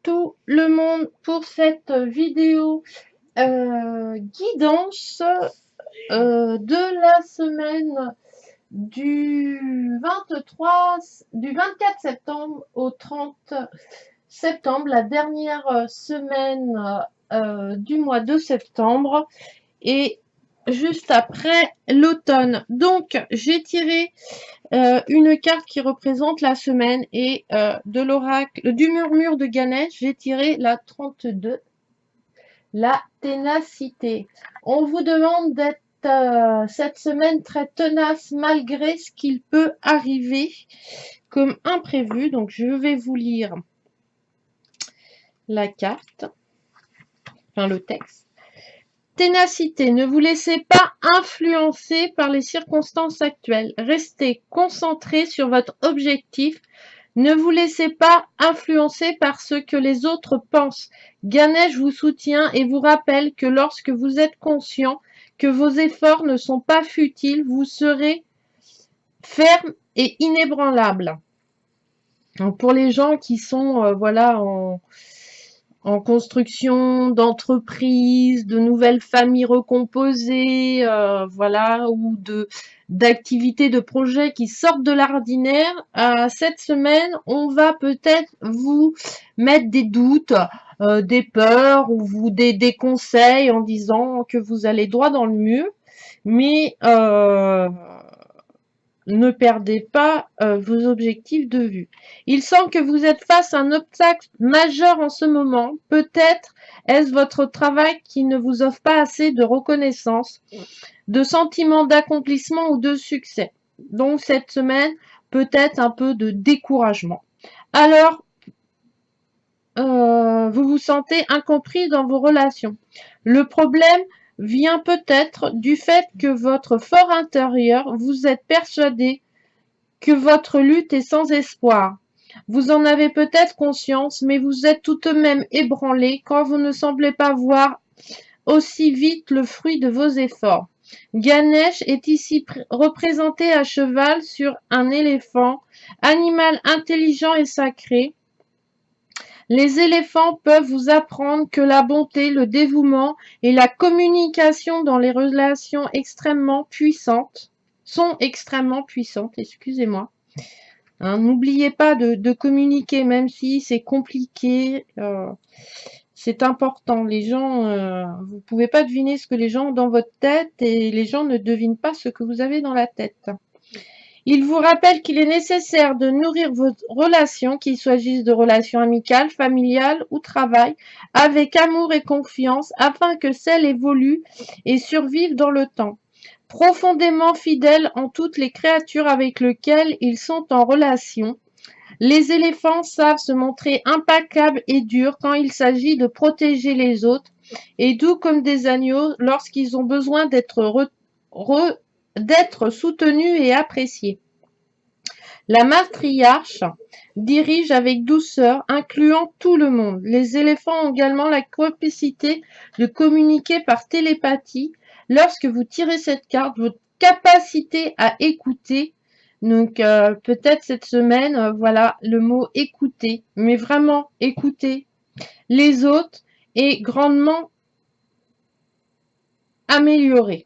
tout le monde pour cette vidéo guidance de la semaine du 24 septembre au 30 septembre, la dernière semaine du mois de septembre et juste après l'automne. Donc j'ai tiré une carte qui représente la semaine et de l'oracle du murmure de Ganesh, j'ai tiré la 32, la ténacité. On vous demande d'être cette semaine très tenace malgré ce qu'il peut arriver comme imprévu. Donc je vais vous lire la carte, enfin le texte. Ténacité, ne vous laissez pas influencer par les circonstances actuelles. Restez concentré sur votre objectif. Ne vous laissez pas influencer par ce que les autres pensent. Ganesh vous soutient et vous rappelle que lorsque vous êtes conscient que vos efforts ne sont pas futiles, vous serez ferme et inébranlable. Donc pour les gens qui sont voilà en construction d'entreprises, de nouvelles familles recomposées, voilà, ou d'activités, de projets qui sortent de l'ordinaire. Cette semaine, on va peut-être vous mettre des doutes, des peurs ou des conseils en disant que vous allez droit dans le mur, mais ne perdez pas vos objectifs de vue. Il semble que vous êtes face à un obstacle majeur en ce moment. Peut-être est-ce votre travail qui ne vous offre pas assez de reconnaissance, de sentiment d'accomplissement ou de succès. Donc cette semaine, peut-être un peu de découragement. Alors, vous vous sentez incompris dans vos relations. Le problème vient peut-être du fait que votre fort intérieur, vous êtes persuadé que votre lutte est sans espoir. Vous en avez peut-être conscience, mais vous êtes tout de même ébranlé quand vous ne semblez pas voir aussi vite le fruit de vos efforts. Ganesh est ici représenté à cheval sur un éléphant, animal intelligent et sacré. Les éléphants peuvent vous apprendre que la bonté, le dévouement et la communication dans les relations sont extrêmement puissantes, excusez-moi. Hein, n'oubliez pas de communiquer, même si c'est compliqué, c'est important. Les gens, vous pouvez pas deviner ce que les gens ont dans votre tête et les gens ne devinent pas ce que vous avez dans la tête. Il vous rappelle qu'il est nécessaire de nourrir vos relations, qu'il s'agisse de relations amicales, familiales ou travail, avec amour et confiance, afin que celles évoluent et survivent dans le temps. Profondément fidèles en toutes les créatures avec lesquelles ils sont en relation, les éléphants savent se montrer impeccables et durs quand il s'agit de protéger les autres, et doux comme des agneaux lorsqu'ils ont besoin d'être soutenus et appréciés. La matriarche dirige avec douceur, incluant tout le monde. Les éléphants ont également la capacité de communiquer par télépathie. Lorsque vous tirez cette carte, votre capacité à écouter, donc peut-être cette semaine, voilà le mot écouter, mais vraiment écouter les autres est grandement améliorée.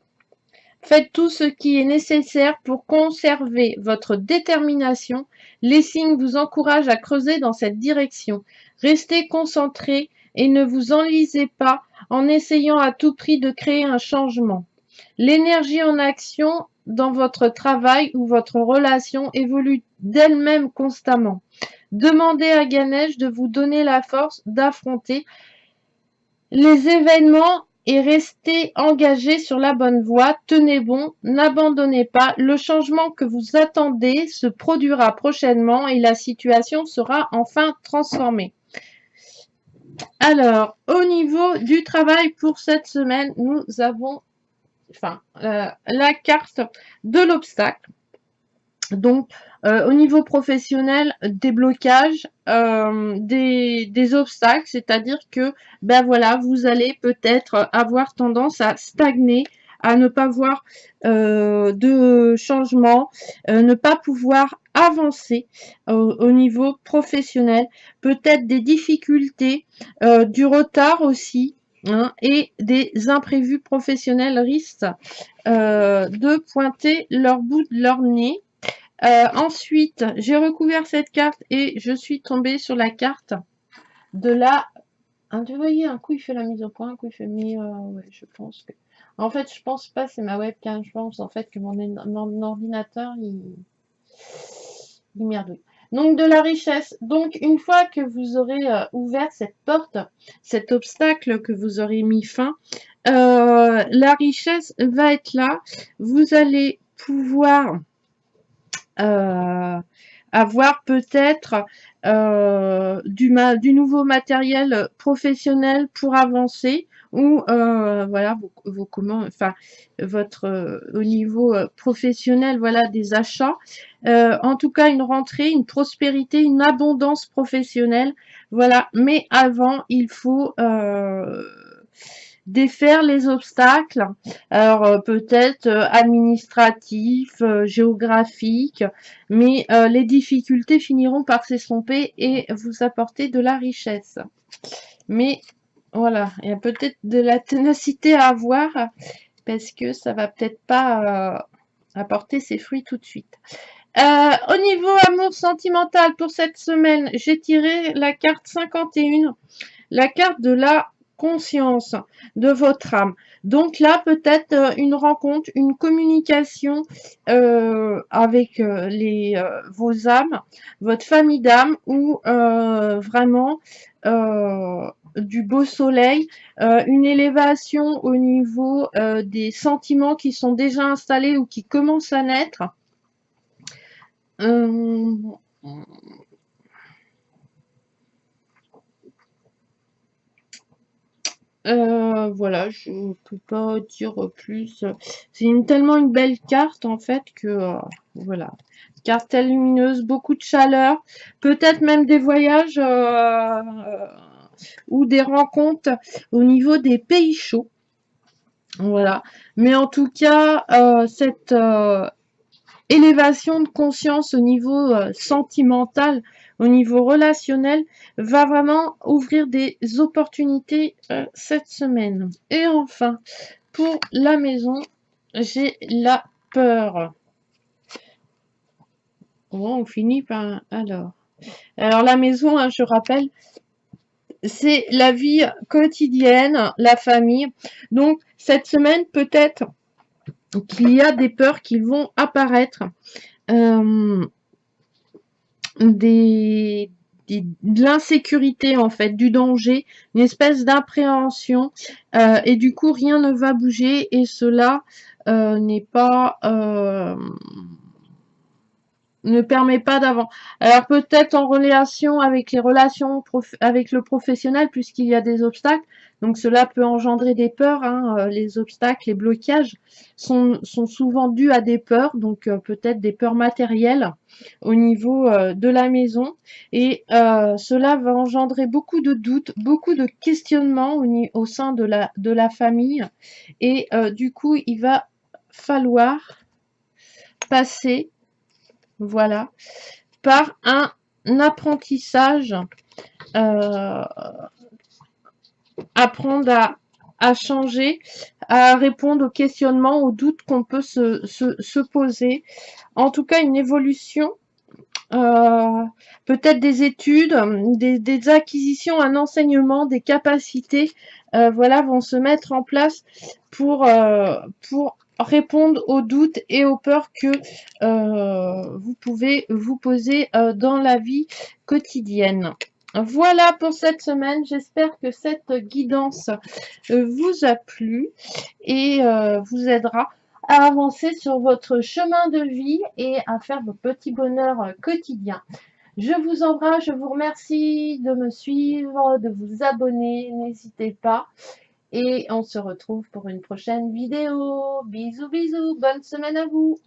Faites tout ce qui est nécessaire pour conserver votre détermination. Les signes vous encouragent à creuser dans cette direction. Restez concentrés et ne vous enlisez pas en essayant à tout prix de créer un changement. L'énergie en action dans votre travail ou votre relation évolue d'elle-même constamment. Demandez à Ganesh de vous donner la force d'affronter les événements et restez engagé sur la bonne voie. Tenez bon, n'abandonnez pas. Le changement que vous attendez se produira prochainement et la situation sera enfin transformée. Alors, au niveau du travail pour cette semaine, nous avons la carte de l'obstacle. Donc, au niveau professionnel, des blocages, des obstacles, c'est-à-dire que, ben voilà, vous allez peut-être avoir tendance à stagner, à ne pas voir de changement, ne pas pouvoir avancer au niveau professionnel, peut-être des difficultés, du retard aussi, hein, et des imprévus professionnels risquent de pointer leur bout de leur nez. Ensuite, j'ai recouvert cette carte et je suis tombée sur la carte de la... Hein, vous voyez, un coup il fait la mise au point, un coup il fait mis... ouais, je pense que... En fait, je pense pas, c'est ma webcam. Je pense en fait que mon ordinateur, il merdouille. Donc de la richesse. Donc une fois que vous aurez ouvert cette porte, cet obstacle que vous aurez mis fin, la richesse va être là. Vous allez pouvoir avoir peut-être du nouveau matériel professionnel pour avancer ou voilà enfin votre au niveau professionnel, voilà, des achats, en tout cas une rentrée, une prospérité, une abondance professionnelle, voilà. Mais avant il faut défaire les obstacles, alors peut-être administratifs, géographiques, mais les difficultés finiront par s'estomper et vous apporter de la richesse. Mais voilà, il y a peut-être de la ténacité à avoir parce que ça va peut-être pas apporter ses fruits tout de suite. Au niveau amour sentimental pour cette semaine, j'ai tiré la carte 51, la carte de la conscience de votre âme. Donc là, peut-être une rencontre, une communication avec vos âmes, votre famille d'âmes, ou vraiment du beau soleil, une élévation au niveau des sentiments qui sont déjà installés ou qui commencent à naître. Voilà, je ne peux pas dire plus. C'est tellement une belle carte en fait que voilà. Carte lumineuse, beaucoup de chaleur, peut-être même des voyages ou des rencontres au niveau des pays chauds. Voilà. Mais en tout cas, cette élévation de conscience au niveau sentimental, au niveau relationnel, va vraiment ouvrir des opportunités cette semaine. Et enfin, pour la maison, j'ai la peur. Bon, on finit par... Alors la maison, hein, je rappelle, c'est la vie quotidienne, la famille. Donc, cette semaine, peut-être qu'il y a des peurs qui vont apparaître. De l'insécurité en fait, du danger, une espèce d'appréhension et du coup rien ne va bouger et cela n'est pas ne permet pas d'avant. Alors peut-être en relation avec les relations avec le professionnel puisqu'il y a des obstacles, donc cela peut engendrer des peurs, hein. Les obstacles, les blocages sont souvent dus à des peurs, donc peut-être des peurs matérielles au niveau de la maison et cela va engendrer beaucoup de doutes, beaucoup de questionnements au sein de la famille et du coup il va falloir passer, voilà, par un apprentissage, apprendre à changer, à répondre aux questionnements, aux doutes qu'on peut se poser. En tout cas, une évolution, peut-être des études, des acquisitions, un enseignement, des capacités, voilà, vont se mettre en place pour répondre aux doutes et aux peurs que vous pouvez vous poser dans la vie quotidienne. Voilà pour cette semaine. J'espère que cette guidance vous a plu et vous aidera à avancer sur votre chemin de vie et à faire vos petits bonheurs quotidiens. Je vous embrasse, je vous remercie de me suivre, de vous abonner, n'hésitez pas. Et on se retrouve pour une prochaine vidéo. Bisous, bisous, bonne semaine à vous.